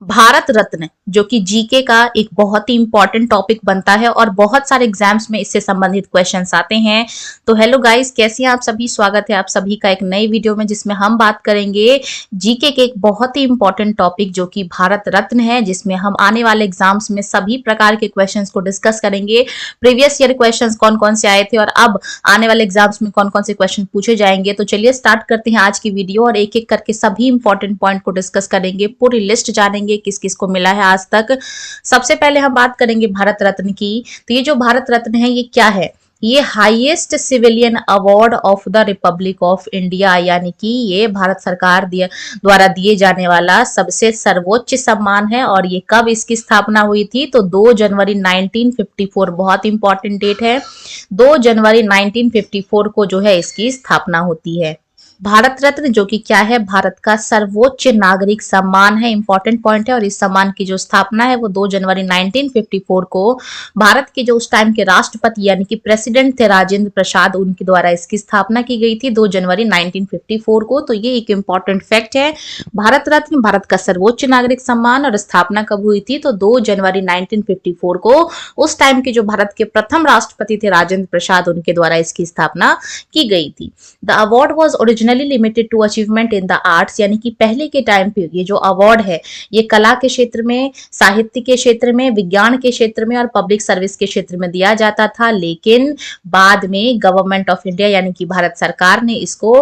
भारत रत्न जो कि जीके का एक बहुत ही इंपॉर्टेंट टॉपिक बनता है और बहुत सारे एग्जाम्स में इससे संबंधित क्वेश्चंस आते हैं। तो हेलो गाइस, कैसे हैं आप सभी। स्वागत है आप सभी का एक नई वीडियो में जिसमें हम बात करेंगे जीके के एक बहुत ही इंपॉर्टेंट टॉपिक जो कि भारत रत्न है, जिसमें हम आने वाले एग्जाम्स में सभी प्रकार के क्वेश्चंस को डिस्कस करेंगे। प्रीवियस ईयर क्वेश्चंस कौन कौन से आए थे और अब आने वाले एग्जाम्स में कौन कौन से क्वेश्चन पूछे जाएंगे। तो चलिए स्टार्ट करते हैं आज की वीडियो और एक एक करके सभी इंपॉर्टेंट पॉइंट को डिस्कस करेंगे, पूरी लिस्ट जानेंगे किस किस को मिला है आज तक। सबसे पहले हम बात करेंगे भारत रत्न की। तो ये जो भारत रत्न है ये क्या है? ये highest civilian award of the Republic of India, यानी कि ये भारत सरकार द्वारा दिए जाने वाला सबसे सर्वोच्च सम्मान है। और ये कब इसकी स्थापना हुई थी? तो 2 जनवरी 1954, बहुत इंपॉर्टेंट डेट है। 2 जनवरी 1954 को जो है इसकी स्थापना होती है। भारत रत्न जो कि क्या है? भारत का सर्वोच्च नागरिक सम्मान है, इंपॉर्टेंट पॉइंट है। और इस सम्मान की जो स्थापना है वो 2 जनवरी 1954 को भारत के जो उस टाइम के राष्ट्रपति यानी कि प्रेसिडेंट थे राजेंद्र प्रसाद, उनके द्वारा इसकी स्थापना की गई थी 2 जनवरी 1954 को। तो ये एक इंपॉर्टेंट फैक्ट है। भारत रत्न भारत का सर्वोच्च नागरिक सम्मान, और स्थापना कब हुई थी? तो 2 जनवरी 1954 को उस टाइम के जो भारत के प्रथम राष्ट्रपति थे राजेंद्र प्रसाद, उनके द्वारा इसकी स्थापना की गई थी। The award was originally limited to achievement in the arts, यानी कि पहले के टाइम पे ये जो अवार्ड है ये कला के क्षेत्र में, साहित्य के क्षेत्र में, विज्ञान के क्षेत्र में और पब्लिक सर्विस के क्षेत्र में दिया जाता था। लेकिन बाद में गवर्नमेंट ऑफ इंडिया यानी कि भारत सरकार ने इसको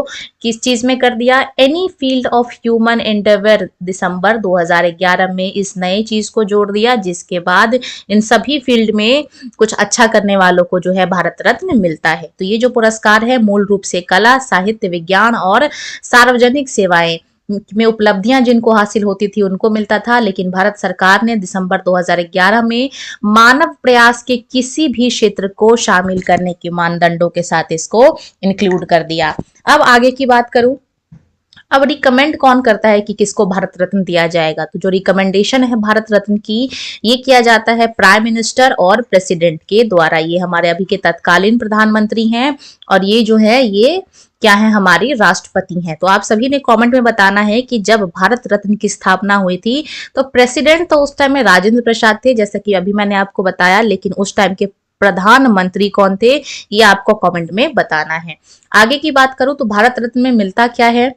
किस चीज में कर दिया? Any field of human endeavour, दिसंबर 2011 में इस नए चीज को जोड़ दिया, जिसके बाद इन सभी फील्ड में कुछ अच्छा करने वालों को जो है भारत रत्न मिलता है। तो ये जो पुरस्कार है मूल रूप से कला, साहित्य, विज्ञान और सार्वजनिक सेवाएं में उपलब्धियां जिनको हासिल होती थी उनको मिलता था। लेकिन भारत सरकार ने दिसंबर 2011 में मानव प्रयास के किसी भी क्षेत्र को शामिल करने के मानदंडों के साथ इसको इंक्लूड कर दिया। अब आगे की बात करूं, अब रिकमेंड कौन करता है कि किसको भारत रत्न दिया जाएगा? तो जो रिकमेंडेशन है भारत रत्न की, ये किया जाता है प्राइम मिनिस्टर और प्रेसिडेंट के द्वारा। ये हमारे अभी के तत्कालीन प्रधानमंत्री हैं और ये जो है ये क्या है? हमारी राष्ट्रपति हैं। तो आप सभी ने कमेंट में बताना है कि जब भारत रत्न की स्थापना हुई थी तो प्रेसिडेंट तो उस टाइम में राजेंद्र प्रसाद थे, जैसा कि अभी मैंने आपको बताया, लेकिन उस टाइम के प्रधानमंत्री कौन थे ये आपको कमेंट में बताना है। आगे की बात करूं तो भारत रत्न में मिलता क्या है?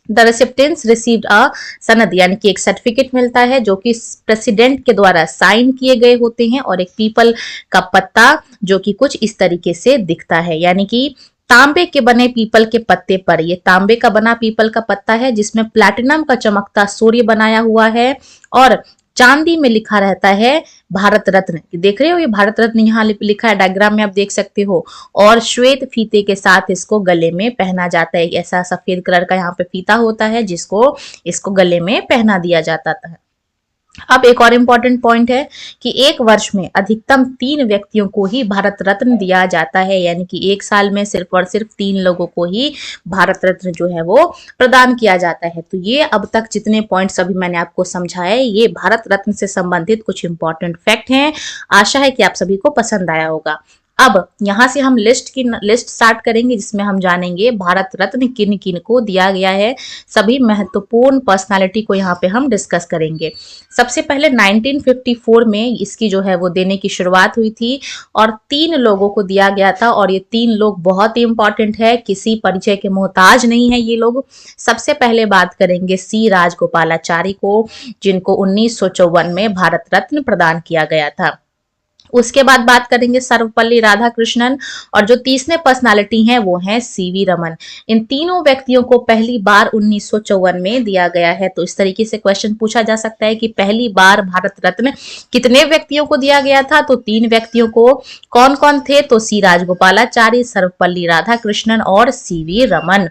द रेसिपिएंट्स रिसीव्ड अ सनद, यानी कि एक सर्टिफिकेट मिलता है जो कि प्रेसिडेंट के द्वारा साइन किए गए होते हैं, और एक पीपल का पत्ता जो कि कुछ इस तरीके से दिखता है, यानी कि तांबे के बने पीपल के पत्ते पर, ये तांबे का बना पीपल का पत्ता है जिसमें प्लैटिनम का चमकता सूर्य बनाया हुआ है और चांदी में लिखा रहता है भारत रत्न। देख रहे हो ये भारत रत्न यहाँ लिखा है, डायग्राम में आप देख सकते हो। और श्वेत फीते के साथ इसको गले में पहना जाता है। ऐसा सफेद कलर का यहाँ पे फीता होता है जिसको इसको गले में पहना दिया जाता था। अब एक और इम्पोर्टेंट पॉइंट है कि एक वर्ष में अधिकतम 3 व्यक्तियों को ही भारत रत्न दिया जाता है, यानी कि एक साल में सिर्फ और सिर्फ 3 लोगों को ही भारत रत्न जो है वो प्रदान किया जाता है। तो ये अब तक जितने पॉइंट्स अभी मैंने आपको समझाए ये भारत रत्न से संबंधित कुछ इंपॉर्टेंट फैक्ट हैं। आशा है कि आप सभी को पसंद आया होगा। अब यहां से हम लिस्ट स्टार्ट करेंगे जिसमें हम जानेंगे भारत रत्न किन किन को दिया गया है। सभी महत्वपूर्ण पर्सनालिटी को यहाँ पे हम डिस्कस करेंगे। सबसे पहले 1954 में इसकी जो है वो देने की शुरुआत हुई थी और 3 लोगों को दिया गया था, और ये 3 लोग बहुत ही इंपॉर्टेंट है, किसी परिचय के मोहताज नहीं है ये लोग। सबसे पहले बात करेंगे सी राजगोपालाचारी को, जिनको 1954 में भारत रत्न प्रदान किया गया था। उसके बाद बात करेंगे सर्वपल्ली राधाकृष्णन, और जो तीसरे पर्सनालिटी हैं वो हैं सीवी रमन। इन तीनों व्यक्तियों को पहली बार 1954 में दिया गया है। तो इस तरीके से क्वेश्चन पूछा जा सकता है कि पहली बार भारत रत्न कितने व्यक्तियों को दिया गया था? तो 3 व्यक्तियों को। कौन कौन थे? तो सी राजगोपालाचारी, सर्वपल्ली राधाकृष्णन और सीवी रमन।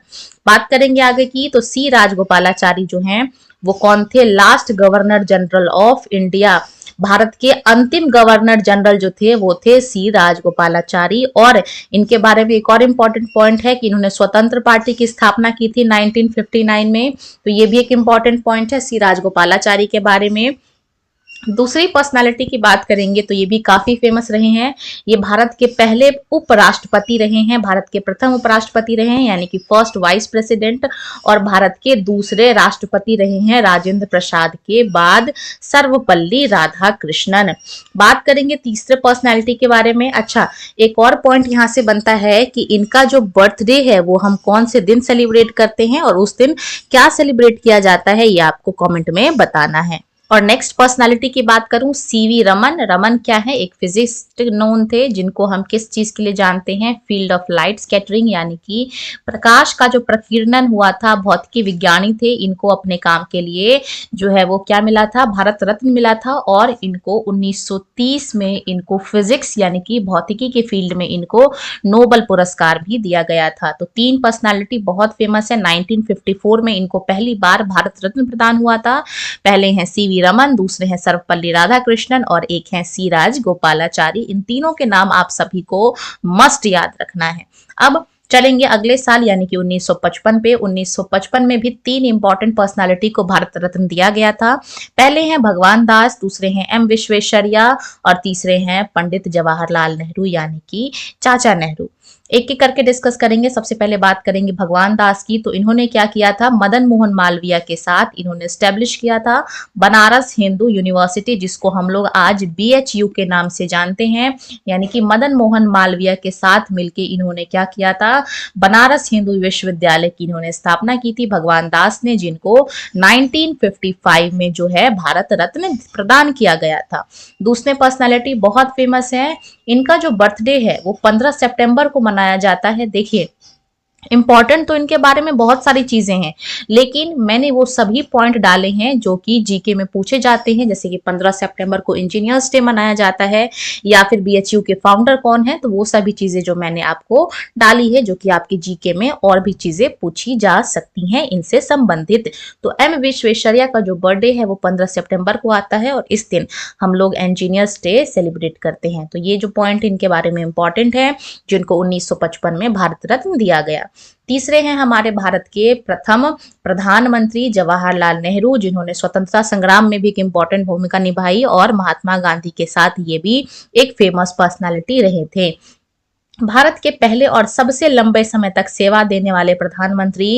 बात करेंगे आगे की, तो सी राजगोपालाचारी जो हैं वो कौन थे? Last governor general of India, Bharat के अंतिम गवर्नर जनरल जो थे वो थे सी राजगोपालाचारी। और इनके बारे में एक और इम्पॉर्टेंट पॉइंट है कि इन्होंने स्वतंत्र पार्टी की स्थापना की थी 1959 में। तो ये भी एक इम्पॉर्टेंट पॉइंट है सी राजगोपालाचारी के बारे में। दूसरी पर्सनालिटी की बात करेंगे तो ये भी काफी फेमस रहे हैं। ये भारत के पहले उपराष्ट्रपति रहे हैं, भारत के प्रथम उपराष्ट्रपति रहे हैं यानी कि फर्स्ट वाइस प्रेसिडेंट, और भारत के दूसरे राष्ट्रपति रहे हैं राजेंद्र प्रसाद के बाद सर्वपल्ली राधाकृष्णन। बात करेंगे तीसरे पर्सनालिटी के बारे में। अच्छा, एक और पॉइंट यहाँ से बनता है कि इनका जो बर्थडे है वो हम कौन से दिन सेलिब्रेट करते हैं और उस दिन क्या सेलिब्रेट किया जाता है, ये आपको कमेंट में बताना है। और नेक्स्ट पर्सनालिटी की बात करूं, सीवी रमन। रमन क्या है? एक फिजिस्ट नोन थे जिनको हम किस चीज के लिए जानते हैं? फील्ड ऑफ लाइट स्कैटरिंग यानी कि प्रकाश का जो प्रकीर्णन हुआ था, भौतिकी विज्ञानी थे। इनको अपने काम के लिए जो है वो क्या मिला था? भारत रत्न मिला था। और इनको 1930 में इनको फिजिक्स यानी कि भौतिकी के फील्ड में इनको नोबल पुरस्कार भी दिया गया था। तो तीन पर्सनालिटी बहुत फेमस है। 1954 में इनको पहली बार भारत रत्न प्रदान हुआ था। पहले हैं सीवी रमन, दूसरे हैं सर्वपल्ली राधाकृष्णन और एक हैं सी राजगोपालाचारी। इन तीनों के नाम आप सभी को मस्ट याद रखना है। अब चलेंगे अगले साल यानी कि 1955 पे। 1955 में भी तीन इंपॉर्टेंट पर्सनालिटी को भारत रत्न दिया गया था। पहले हैं भगवान दास, दूसरे हैं एम विश्वेश्वरैया और तीसरे हैं पंडित जवाहरलाल नेहरू यानी कि चाचा नेहरू। एक एक करके डिस्कस करेंगे। सबसे पहले बात करेंगे भगवान दास की। तो इन्होंने क्या किया था? मदन मोहन मालवीय के साथ इन्होंने स्टैब्लिश किया था बनारस हिंदू यूनिवर्सिटी, जिसको हम लोग आज बीएचयू के नाम से जानते हैं। यानी कि मदन मोहन मालवीय के साथ मिलकर इन्होंने क्या किया था? बनारस हिंदू विश्वविद्यालय की इन्होंने स्थापना की थी भगवान दास ने, जिनको 1955 में जो है भारत रत्न प्रदान किया गया था। दूसरे पर्सनालिटी बहुत फेमस है। इनका जो बर्थडे है वो 15 सितंबर को मनाया जाता है। देखिए, इंपॉर्टेंट तो इनके बारे में बहुत सारी चीजें हैं, लेकिन मैंने वो सभी पॉइंट डाले हैं जो कि जीके में पूछे जाते हैं। जैसे कि 15 सितंबर को इंजीनियर्स डे मनाया जाता है, या फिर बीएचयू के फाउंडर कौन है। तो वो सभी चीजें जो मैंने आपको डाली है, जो कि आपकी जीके में और भी चीजें पूछी जा सकती हैं इनसे संबंधित। तो एम विश्वेश्वरैया का जो बर्थडे है वो 15 सितंबर को आता है और इस दिन हम लोग इंजीनियर्स डे सेलिब्रेट करते हैं। तो ये जो पॉइंट इनके बारे में इंपॉर्टेंट है, जिनको 1955 में भारत रत्न दिया गया। तीसरे हैं हमारे भारत के प्रथम प्रधानमंत्री जवाहरलाल नेहरू, जिन्होंने स्वतंत्रता संग्राम में भी एक इंपॉर्टेंट भूमिका निभाई और महात्मा गांधी के साथ ये भी एक फेमस पर्सनालिटी रहे थे। भारत के पहले और सबसे लंबे समय तक सेवा देने वाले प्रधानमंत्री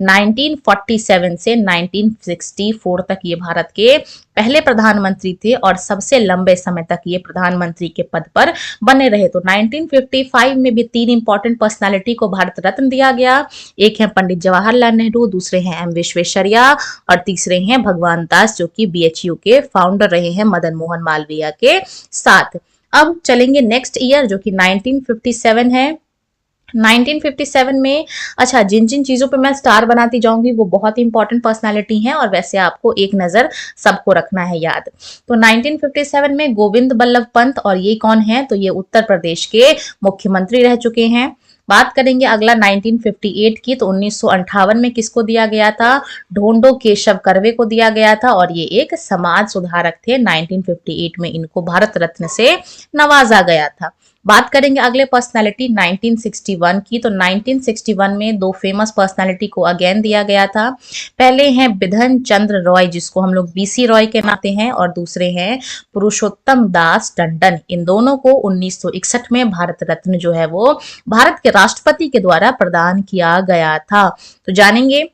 1947 से 1964 तक ये भारत के पहले प्रधानमंत्री थे और सबसे लंबे समय तक ये प्रधानमंत्री के पद पर बने रहे। तो 1955 में भी तीन इंपॉर्टेंट पर्सनालिटी को भारत रत्न दिया गया। एक है पंडित जवाहरलाल नेहरू, दूसरे हैं एम विश्वेश्वरैया और तीसरे हैं भगवान दास, जो कि बीएचयू के फाउंडर रहे हैं मदन मोहन मालवीय के साथ। अब चलेंगे नेक्स्ट ईयर जो कि 1957 है। 1957 में अच्छा, जिन जिन चीजों पे मैं स्टार बनाती जाऊंगी वो बहुत इंपॉर्टेंट पर्सनालिटी हैं और वैसे आपको एक नजर सबको रखना है याद। तो 1957 में गोविंद बल्लभ पंत, और ये कौन है? तो ये उत्तर प्रदेश के मुख्यमंत्री रह चुके हैं। बात करेंगे अगला 1958 की। तो 1958 में किसको दिया गया था? ढोंडो केशव कर्वे को दिया गया था और ये एक समाज सुधारक थे। 1958 में इनको भारत रत्न से नवाजा गया था। बात करेंगे अगले पर्सनालिटी 1961 की। तो 1961 में दो फेमस पर्सनालिटी को अगेन दिया गया था। पहले हैं बिधन चंद्र रॉय, जिसको हम लोग बीसी रॉय के नाते हैं, और दूसरे हैं पुरुषोत्तम दास टंडन। इन दोनों को 1961 में भारत रत्न जो है वो भारत के राष्ट्रपति के द्वारा प्रदान किया गया था। तो जानेंगे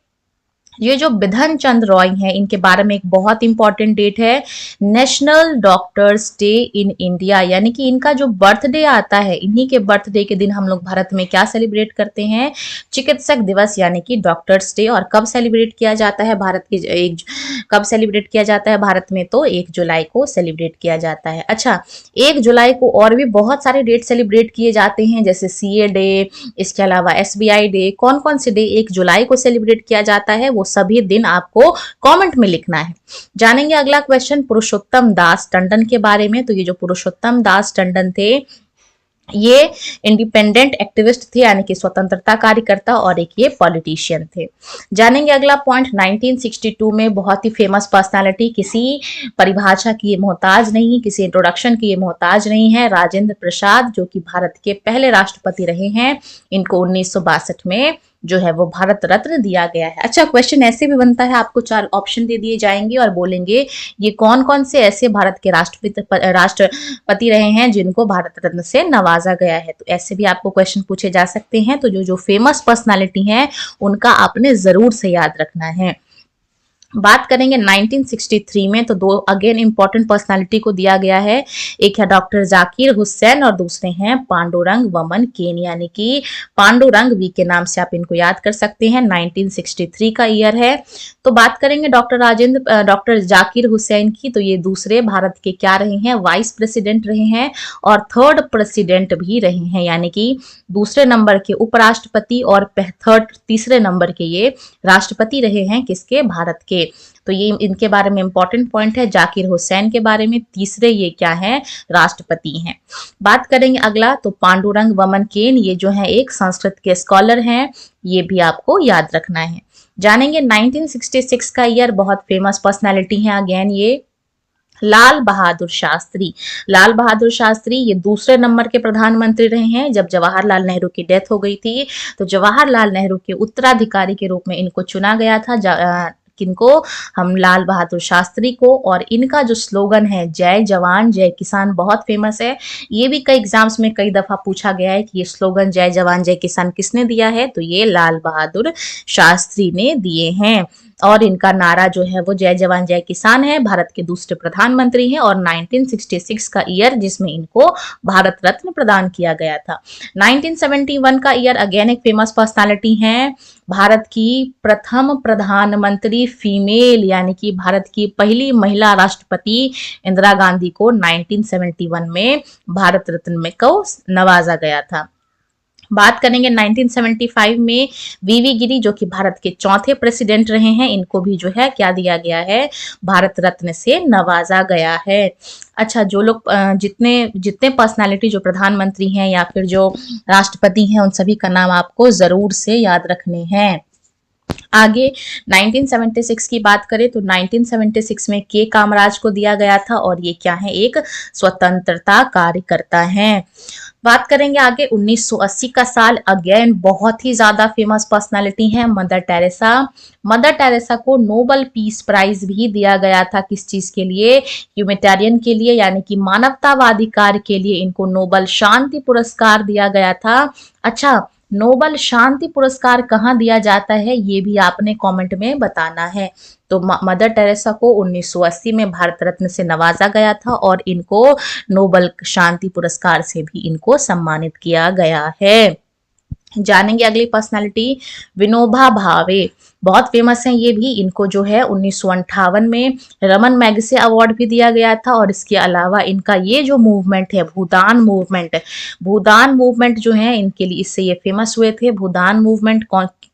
ये जो बिधन चंद्र रॉय हैं, इनके बारे में एक बहुत इंपॉर्टेंट डेट है, national doctors day in India. यानी कि इनका जो बर्थडे आता है, इन्हीं के बर्थडे के दिन हम लोग भारत में क्या सेलिब्रेट करते हैं? चिकित्सक दिवस यानी कि डॉक्टर्स डे। और कब सेलिब्रेट किया जाता है भारत के कब सेलिब्रेट किया जाता है भारत में? तो 1 जुलाई को सेलिब्रेट किया जाता है। अच्छा, 1 जुलाई को और भी बहुत सारे डेट सेलिब्रेट किए जाते हैं, जैसे सीए डे, इसके अलावा एसबीआई डे। कौन कौन से डे 1 जुलाई को सेलिब्रेट किया जाता है, वो सभी दिन आपको कमेंट में लिखना है। जानेंगे अगला क्वेश्चन पुरुषोत्तम दास टंडन के बारे में। तो ये जो पुरुषोत्तम दास टंडन थे, ये इंडिपेंडेंट एक्टिविस्ट थे यानी कि स्वतंत्रता कार्यकर्ता, और एक ये पॉलिटिशियन थे। जानेंगे अगला पॉइंट 1962 में बहुत ही फेमस पर्सनालिटी, किसी परिभाषा की ये मोहताज नहीं, किसी इंट्रोडक्शन की ये मोहताज नहीं है, राजेंद्र प्रसाद, जो कि भारत के पहले राष्ट्रपति रहे हैं। इनको 1962 में जो है वो भारत रत्न दिया गया है। अच्छा, क्वेश्चन ऐसे भी बनता है, आपको 4 ऑप्शन दे दिए जाएंगे और बोलेंगे ये कौन कौन से ऐसे भारत के राष्ट्रपति रहे हैं जिनको भारत रत्न से नवाजा गया है। तो ऐसे भी आपको क्वेश्चन पूछे जा सकते हैं। तो जो जो फेमस पर्सनालिटी हैं उनका आपने जरूर से याद रखना है। बात करेंगे 1963 में, तो 2 अगेन इंपॉर्टेंट पर्सनालिटी को दिया गया है। एक है डॉक्टर जाकिर हुसैन और दूसरे हैं पांडुरंग वमन केन, यानी कि पांडुरंग वी के नाम से आप इनको याद कर सकते हैं। 1963 का ईयर है। तो बात करेंगे डॉक्टर जाकिर हुसैन की, तो ये दूसरे भारत के क्या रहे हैं, वाइस प्रेसिडेंट रहे हैं और 3rd प्रेसिडेंट भी रहे हैं, यानी कि दूसरे नंबर के उपराष्ट्रपति और तीसरे नंबर के ये राष्ट्रपति रहे हैं किसके, भारत के। तो ये इनके बारे में इंपॉर्टेंट पॉइंट है जाकिर हुसैन के बारे में। तीसरे ये क्या है, राष्ट्रपति हैं। बात करेंगे अगला, तो पांडुरंग वमन केन, ये जो है एक संस्कृत के स्कॉलर हैं, ये भी आपको याद रखना है। जानेंगे 1966 का ईयर, बहुत फेमस पर्सनालिटी है अगेन ये, लाल बहादुर शास्त्री। लाल बहादुर शास्त्री ये दूसरे नंबर के प्रधानमंत्री रहे हैं। जब जवाहरलाल नेहरू की डेथ हो गई थी तो जवाहरलाल नेहरू के उत्तराधिकारी के रूप में इनको चुना गया था, किनको, हम लाल बहादुर शास्त्री को। और इनका जो स्लोगन है जय जवान जय किसान, बहुत फेमस है। ये भी कई एग्जाम्स में कई दफा पूछा गया है कि ये स्लोगन जय जवान जय किसान किसने दिया है, तो ये लाल बहादुर शास्त्री ने दिए हैं। और इनका नारा जो है वो जय जवान जय किसान है। भारत के दूसरे प्रधानमंत्री हैं और 1966 का ईयर जिसमें इनको भारत रत्न प्रदान किया गया था। 1971 का ईयर, अगेन एक फेमस पर्सनालिटी है, भारत की प्रथम प्रधानमंत्री फीमेल, यानी कि भारत की पहली महिला राष्ट्रपति इंदिरा गांधी को 1971 में भारत रत्न में को नवाजा गया था। बात करेंगे 1975 में वीवी गिरी, जो कि भारत के चौथे प्रेसिडेंट रहे हैं, इनको भी जो है क्या दिया गया है, भारत रत्न से नवाजा गया है। अच्छा, जो लोग जितने जितने पर्सनालिटी जो प्रधानमंत्री हैं या फिर जो राष्ट्रपति हैं उन सभी का नाम आपको जरूर से याद रखने हैं। आगे 1976 की बात करें तो 1976 में के कामराज को दिया गया था और ये क्या है, एक स्वतंत्रता कार्यकर्ता हैं। बात करेंगे आगे 1980 का साल, अगेन बहुत ही ज्यादा फेमस पर्सनालिटी है मदर टेरेसा। मदर टेरेसा को नोबेल पीस प्राइज भी दिया गया था, किस चीज के लिए, ह्यूमैनिटेरियन के लिए, यानी कि मानवतावादी कार्य के लिए इनको नोबेल शांति पुरस्कार दिया गया था। अच्छा, नोबेल शांति पुरस्कार कहाँ दिया जाता है ये भी आपने कमेंट में बताना है। तो मदर टेरेसा को 1980 में भारत रत्न से नवाजा गया था और इनको नोबेल शांति पुरस्कार से भी इनको सम्मानित किया गया है। जानेंगे अगली पर्सनालिटी, विनोबा भावे, बहुत फेमस हैं ये भी। इनको जो है 1958 में रमन मैगसे अवार्ड भी दिया गया था और इसके अलावा इनका ये जो मूवमेंट है भूदान मूवमेंट जो है इनके लिए, इससे ये फेमस हुए थे। भूदान मूवमेंट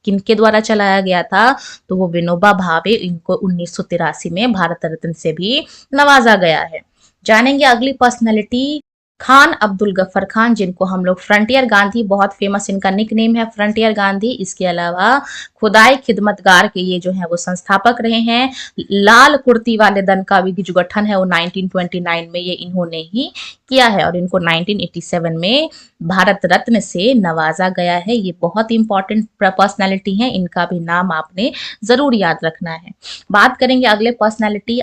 किनके द्वारा चलाया गया था, तो वो विनोबा भावे, इनको 1983 में भारत रत्न से भी नवाजा गया है। जानेंगे अगली पर्सनालिटी, खान अब्दुल गफ्फर खान, जिनको हम लोग फ्रंटियर गांधी, बहुत फेमस इनका निक नेम है फ्रंटियर गांधी। इसके अलावा खुदाई खिदमतगार के ये जो है वो संस्थापक रहे हैं। लाल कुर्ती वाले दल का भी जो गठन है वो 1929 में ये इन्होंने ही किया है और इनको 1987 में भारत रत्न से नवाजा गया है। ये बहुत इंपॉर्टेंट पर्सनैलिटी है, इनका भी नाम आपने जरूर याद रखना है। बात करेंगे अगले पर्सनैलिटी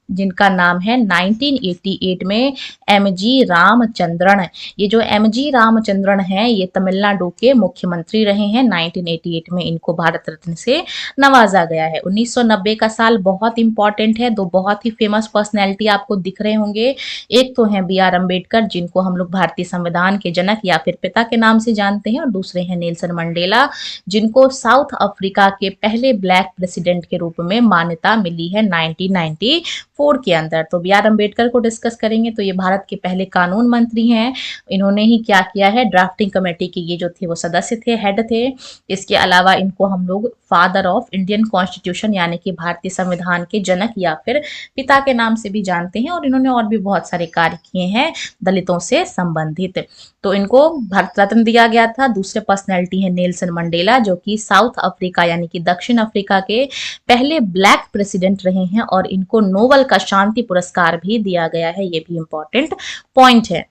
जिनका नाम है 1988 में एमजी रामचंद्रन। ये जो एमजी रामचंद्रन है ये तमिलनाडु के मुख्यमंत्री रहे हैं। 1988 में इनको भारत रत्न से नवाजा गया है। 1990 का साल बहुत इंपॉर्टेंट है, दो बहुत ही फेमस पर्सनैलिटी आपको दिख रहे होंगे। एक तो हैं BR अम्बेडकर, जिनको हम लोग भारतीय संविधान के जनक या फिर पिता के नाम से जानते हैं, और दूसरे हैं नेल्सन मंडेला, जिनको साउथ अफ्रीका के पहले ब्लैक प्रेसिडेंट के रूप में मान्यता मिली है 1994 के अंदर। तो BR अम्बेडकर को डिस्कस करेंगे तो ये भारत के पहले कानून मंत्री हैं। इन्होंने ही क्या किया है, ड्राफ्टिंग कमेटी के ये जो थे वो सदस्य थे, हेड थे। इसके अलावा इनको हम लोग फादर ऑफ इंडियन कॉन्स्टिट्यूशन यानी कि भारतीय संविधान के जनक या फिर पिता के नाम से भी जानते हैं, और इन्होंने और भी बहुत सारे कार्य किए हैं दलितों से संबंधित। तो इनको भारत रत्न दिया गया था। दूसरे पर्सनैलिटी है नेल्सन मंडेला, जो कि साउथ अफ्रीका यानी कि दक्षिण अफ्रीका के पहले ब्लैक प्रेसिडेंट रहे हैं, और इनको नोबेल का शांति पुरस्कार भी दिया गया है। ये भी इंपॉर्टेंट पॉइंट है।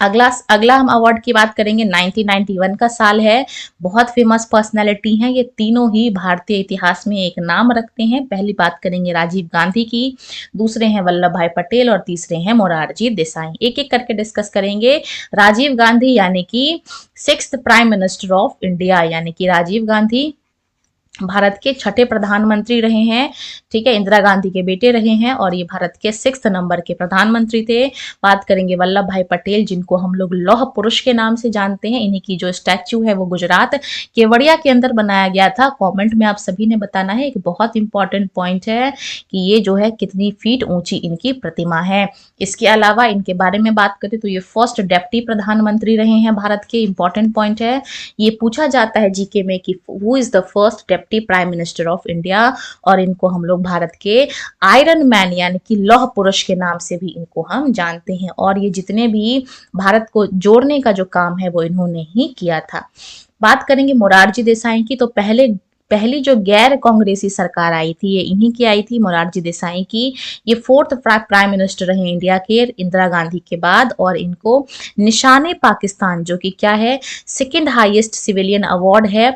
अगला अगला हम अवार्ड की बात करेंगे, 1991 का साल है। बहुत फेमस पर्सनैलिटी हैं ये तीनों ही, भारतीय इतिहास में एक नाम रखते हैं। पहली बात करेंगे राजीव गांधी की, दूसरे हैं वल्लभ भाई पटेल और तीसरे हैं मोरारजी देसाई। एक एक करके डिस्कस करेंगे। राजीव गांधी यानी कि 6th prime minister of India, यानी कि राजीव गांधी भारत के छठे प्रधानमंत्री रहे हैं। ठीक है, इंदिरा गांधी के बेटे रहे हैं और ये भारत के 6th नंबर के प्रधानमंत्री थे। बात करेंगे वल्लभ भाई पटेल, जिनको हम लोग लौह पुरुष के नाम से जानते हैं। इन्हीं की जो स्टैच्यू है वो गुजरात केवड़िया के अंदर बनाया गया था। कमेंट में आप सभी ने बताना है, एक बहुत इंपॉर्टेंट पॉइंट है कि ये जो है कितनी फीट ऊंची इनकी प्रतिमा है। इसके अलावा इनके बारे में बात करें तो ये फर्स्ट डेप्टी प्रधानमंत्री रहे हैं भारत के। इंपॉर्टेंट पॉइंट है, ये पूछा जाता है जीके में कि who is the first deputy prime minister of India, और इनको हम लोग भारत के आयरन मैन यानी कि लौह पुरुष के नाम से भी इनको हम जानते हैं। और ये जितने भी भारत को जोड़ने का जो काम है वो इन्होंने ही किया था। बात करेंगे मोरारजी देसाई की, तो पहली जो गैर कांग्रेसी सरकार आई थी ये इन्हीं की आई थी, मोरारजी देसाई की। ये 4th प्राइम मिनिस्टर रहे इंडिया के इंदिरा गांधी के बाद, और इनको निशाने पाकिस्तान, जो कि क्या है, 2nd हाईएस्ट सिविलियन अवार्ड है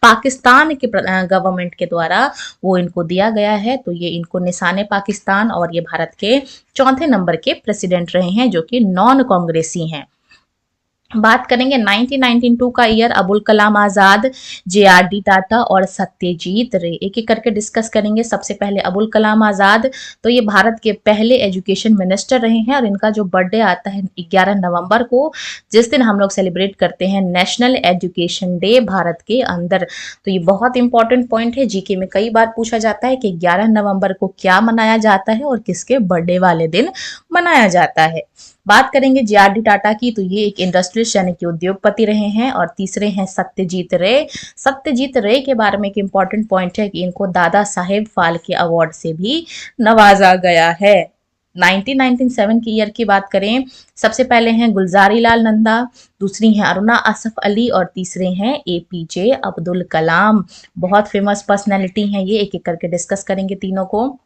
पाकिस्तान के गवर्नमेंट के द्वारा, वो इनको दिया गया है। तो ये इनको निशाने पाकिस्तान, और ये भारत के 4थे नंबर के प्रेसिडेंट रहे हैं जो कि नॉन कांग्रेसी हैं। बात करेंगे 1992 का ईयर, अबुल कलाम आजाद, JRD टाटा और सत्यजीत रे। एक एक करके डिस्कस करेंगे। सबसे पहले अबुल कलाम आजाद, तो ये भारत के पहले एजुकेशन मिनिस्टर रहे हैं और इनका जो बर्थडे आता है 11 नवंबर को, जिस दिन हम लोग सेलिब्रेट करते हैं नेशनल एजुकेशन डे भारत के अंदर। तो ये बहुत इंपॉर्टेंट पॉइंट है, जीके में कई बार पूछा जाता है कि 11 नवंबर को क्या मनाया जाता है और किसके बर्थडे वाले दिन मनाया जाता है। बात करेंगे JRD टाटा की, तो ये एक इंडस्ट्रियलिस्ट यानी कि उद्योगपति रहे हैं। और तीसरे हैं सत्यजीत रे। सत्यजीत रे के बारे में एक इंपॉर्टेंट पॉइंट है कि इनको दादा साहेब फाल्के अवार्ड से भी नवाजा गया है। 1997 की ईयर की बात करें, सबसे पहले हैं गुलजारी लाल नंदा, दूसरी हैं अरुणा आसफ अली और तीसरे हैं APJ अब्दुल कलाम। बहुत फेमस पर्सनैलिटी हैं ये, एक एक करके डिस्कस करेंगे तीनों को।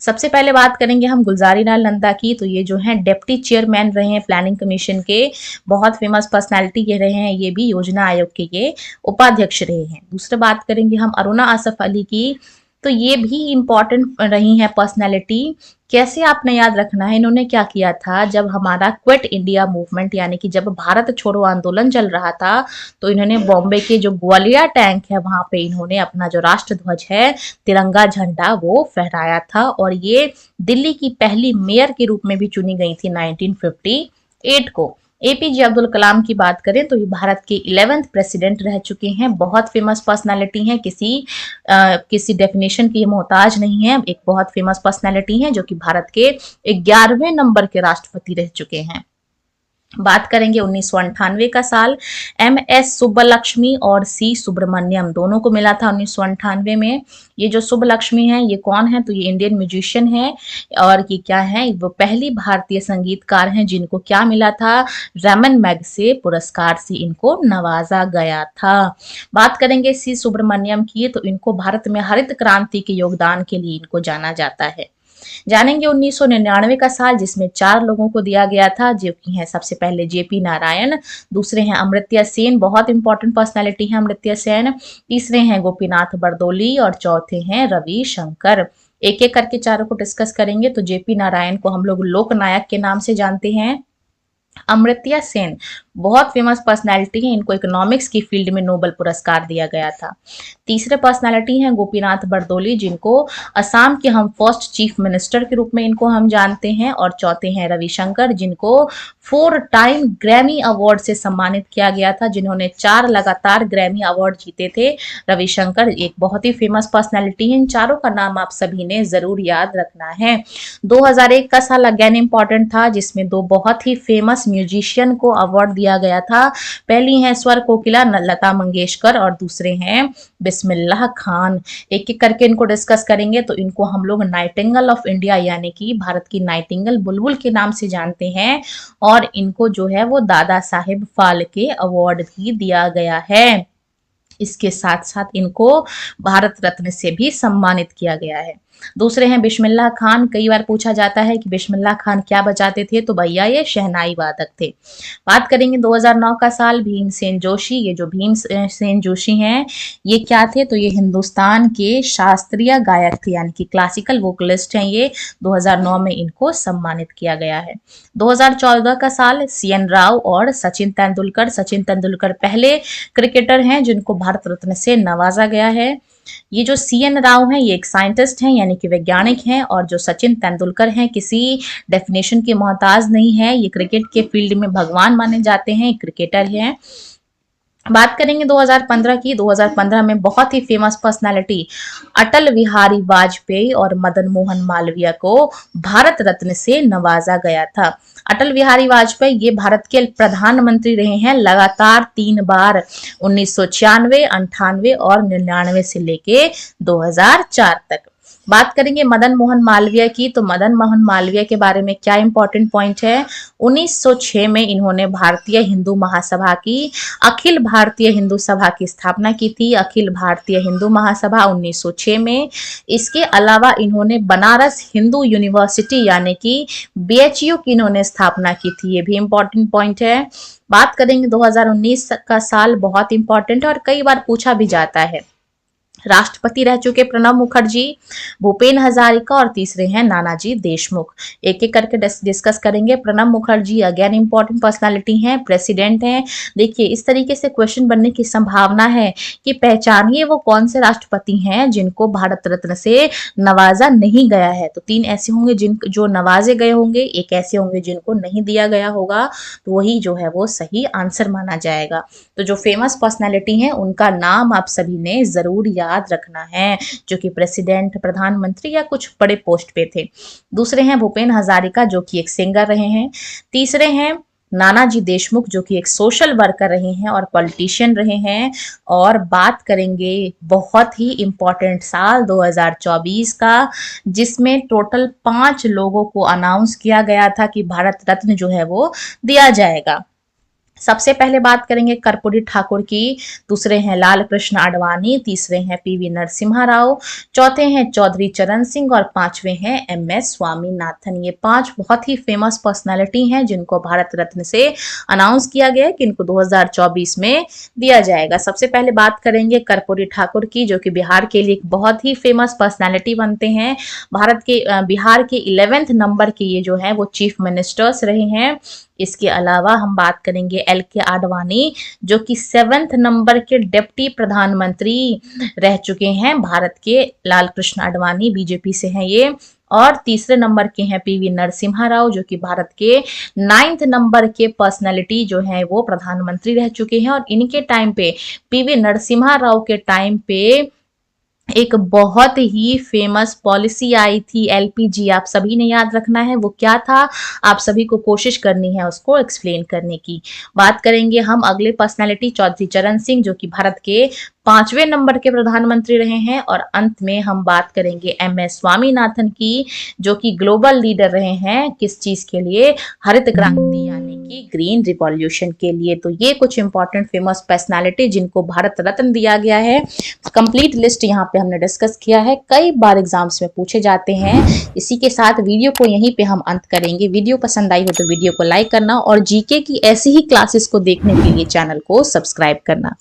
सबसे पहले बात करेंगे हम गुलजारी लाल नंदा की, तो ये जो हैं डेप्टी चेयरमैन रहे हैं प्लानिंग कमीशन के। बहुत फेमस पर्सनालिटी ये रहे हैं, ये भी योजना आयोग के ये उपाध्यक्ष रहे हैं। दूसरी बात करेंगे हम अरुणा आसफ अली की, तो ये भी इंपॉर्टेंट रही है पर्सनैलिटी। कैसे आपने याद रखना है, इन्होंने क्या किया था, जब हमारा क्विट इंडिया मूवमेंट यानी कि जब भारत छोड़ो आंदोलन चल रहा था, तो इन्होंने बॉम्बे के जो ग्वालियर टैंक है वहां पे इन्होंने अपना जो राष्ट्र ध्वज है, तिरंगा झंडा, वो फहराया था। और ये दिल्ली की पहली मेयर के रूप में भी चुनी गई थी 1958 को। APJ अब्दुल कलाम की बात करें तो ये भारत के 11th प्रेसिडेंट रह चुके हैं। बहुत फेमस पर्सनालिटी हैं, किसी डेफिनेशन की मोहताज नहीं है। एक बहुत फेमस पर्सनालिटी है जो कि भारत के 11वें नंबर के राष्ट्रपति रह चुके हैं। बात करेंगे 1998 का साल, MS सुब्बलक्ष्मी और C सुब्रमण्यम दोनों को मिला था 1998 में। ये जो सुब्बलक्ष्मी है ये कौन है, तो ये इंडियन म्यूजिशियन है। और ये क्या है, वो पहली भारतीय संगीतकार हैं जिनको क्या मिला था, रमन मैगसे पुरस्कार से इनको नवाजा गया था। बात करेंगे C सुब्रमण्यम की, तो इनको भारत में हरित क्रांति के योगदान के लिए इनको जाना जाता है। जानेंगे 1999 का साल, जिसमें 4 लोगों को दिया गया था, जो कि हैं सबसे पहले JP नारायण, दूसरे हैं अमर्त्य सेन, बहुत इंपॉर्टेंट पर्सनालिटी है अमर्त्य सेन, तीसरे हैं गोपीनाथ बरदोली और चौथे हैं रवि शंकर। एक एक करके चारों को डिस्कस करेंगे। तो JP नारायण को हम लोग लोकनायक के नाम से जानते हैं। अमर्त्य सेन बहुत फेमस पर्सनालिटी है, इनको इकोनॉमिक्स की फील्ड में नोबेल पुरस्कार दिया गया था। तीसरे पर्सनालिटी हैं गोपीनाथ बरदोली, जिनको असम के हम फर्स्ट चीफ मिनिस्टर के रूप में इनको हम जानते हैं। और चौथे हैं रविशंकर, जिनको 4 टाइम ग्रैमी अवार्ड से सम्मानित किया गया था, जिन्होंने 4 लगातार ग्रैमी अवार्ड जीते थे। रविशंकर एक बहुत ही फेमस पर्सनालिटी है। इन चारों का नाम आप सभी ने जरूर याद रखना है। 2001 का साल अगेन इंपॉर्टेंट था, जिसमें 2 बहुत ही फेमस म्यूजिशियन को अवार्ड दिया गया था। पहली हैं स्वर कोकिला लता मंगेशकर और दूसरे हैं बिस्मिल्लाह खान। एक एक करके इनको डिस्कस करेंगे। तो इनको हम लोग नाइटिंगेल ऑफ इंडिया यानी कि भारत की नाइटिंगेल बुलबुल के नाम से जानते हैं। और इनको जो है वो दादा साहेब फाल्के अवार्ड भी दिया गया है। इसके साथ साथ इनको भारत रत्न से भी सम्मानित किया गया है। दूसरे हैं बिस्मिल्लाह खान। कई बार पूछा जाता है कि बिस्मिल्लाह खान क्या बजाते थे, तो भैया ये शहनाई वादक थे। बात करेंगे 2009 का साल, भीमसेन जोशी। ये जो भीमसेन जोशी हैं ये क्या थे, तो ये हिंदुस्तान के शास्त्रीय गायक थे, यानी कि क्लासिकल वोकलिस्ट हैं ये। 2009 में इनको सम्मानित किया गया है। 2014 का साल, सीएन राव और सचिन तेंदुलकर। सचिन तेंदुलकर पहले क्रिकेटर हैं जिनको भारत रत्न से नवाजा गया है। ये जो सीएन राव हैं ये एक साइंटिस्ट हैं, यानी कि वैज्ञानिक हैं, और जो सचिन तेंदुलकर हैं किसी डेफिनेशन के मोहताज नहीं है, ये क्रिकेट के फील्ड में भगवान माने जाते हैं, क्रिकेटर हैं। बात करेंगे 2015 की। 2015 में बहुत ही फेमस पर्सनालिटी अटल बिहारी वाजपेयी और मदन मोहन मालवीय को भारत रत्न से नवाजा गया था। अटल बिहारी वाजपेयी ये भारत के प्रधानमंत्री रहे हैं लगातार 3 बार, 1996, 98 और 99 से लेके 2004 तक। बात करेंगे मदन मोहन मालवीय की, तो मदन मोहन मालवीय के बारे में क्या इंपॉर्टेंट पॉइंट है। 1906 में इन्होंने भारतीय हिंदू महासभा की, अखिल भारतीय हिंदू सभा की स्थापना की थी। अखिल भारतीय हिंदू महासभा 1906 में। इसके अलावा इन्होंने बनारस हिंदू यूनिवर्सिटी यानी कि बीएचयू की इन्होंने स्थापना की थी, ये भी इंपॉर्टेंट पॉइंट है। बात करेंगे 2019 का साल, बहुत इंपॉर्टेंट है और कई बार पूछा भी जाता है। राष्ट्रपति रह चुके प्रणब मुखर्जी, भूपेन हजारिका और तीसरे हैं नानाजी देशमुख। एक एक करके डिस्कस करेंगे। Pranab Mukherjee again important personality हैं, प्रेसिडेंट हैं। देखिए इस तरीके से क्वेश्चन बनने की संभावना है कि पहचानिए वो कौन से राष्ट्रपति हैं जिनको भारत रत्न से नवाजा नहीं गया है। तो 3 ऐसे होंगे जो नवाजे गए होंगे, एक ऐसे होंगे जिनको नहीं दिया गया होगा, तो वही जो है वो सही आंसर माना जाएगा। तो जो फेमस पर्सनालिटी हैं उनका नाम आप सभी ने जरूर याद रखना है, जो कि प्रेसिडेंट, प्रधानमंत्री या कुछ बड़े पोस्ट पे थे। दूसरे हैं भूपेन हजारिका जो कि एक सिंगर रहे हैं। तीसरे हैं नानाजी देशमुख जो कि एक सोशल वर्कर रहे हैं और पॉलिटिशियन रहे हैं। और बात करेंगे बहुत ही इंपॉर्टेंट साल 2024 का, जिसमें टोटल 5 लोगों को अनाउंस किया गया था कि भारत रत्न जो है वो दिया जाएगा। सबसे पहले बात करेंगे कर्पूरी ठाकुर की, दूसरे हैं लाल कृष्ण आडवाणी, तीसरे हैं पीवी नरसिम्हा राव, चौथे हैं चौधरी चरण सिंह और 5वें हैं एमएस स्वामीनाथन। ये 5 बहुत ही फेमस पर्सनालिटी हैं जिनको भारत रत्न से अनाउंस किया गया कि इनको 2024 में दिया जाएगा। सबसे पहले बात करेंगे कर्पूरी ठाकुर की, जो कि बिहार के लिए एक बहुत ही फेमस पर्सनैलिटी बनते हैं। बिहार के 11वें नंबर के ये जो है वो चीफ मिनिस्टर्स रहे हैं। इसके अलावा हम बात करेंगे एल.के. आडवाणी जो कि 7वें नंबर के डिप्टी प्रधानमंत्री रह चुके हैं भारत के। लाल कृष्ण आडवाणी बीजेपी से हैं ये। और तीसरे नंबर के हैं पीवी नरसिम्हा राव जो कि भारत के 9th नंबर के पर्सनालिटी जो है वो प्रधानमंत्री रह चुके हैं। और इनके टाइम पे, पीवी नरसिम्हा राव के टाइम पे एक बहुत ही फेमस पॉलिसी आई थी एलपीजी, आप सभी ने याद रखना है वो क्या था। आप सभी को कोशिश करनी है उसको एक्सप्लेन करने की। बात करेंगे हम अगले पर्सनालिटी चौधरी चरण सिंह जो कि भारत के 5वें नंबर के प्रधानमंत्री रहे हैं। और अंत में हम बात करेंगे एमएस स्वामीनाथन की जो कि ग्लोबल लीडर रहे हैं किस चीज के लिए, हरित क्रांति यानी कि ग्रीन रिवॉल्यूशन के लिए। तो ये कुछ इंपॉर्टेंट फेमस पर्सनालिटी जिनको भारत रत्न दिया गया है। कंप्लीट लिस्ट यहाँ पे हमने डिस्कस किया है, कई बार एग्जाम्स में पूछे जाते हैं। इसी के साथ वीडियो को यहीं पे हम अंत करेंगे। वीडियो पसंद आई हो तो वीडियो को लाइक करना और जीके की ऐसी ही क्लासेस को देखने के लिए चैनल को सब्सक्राइब करना।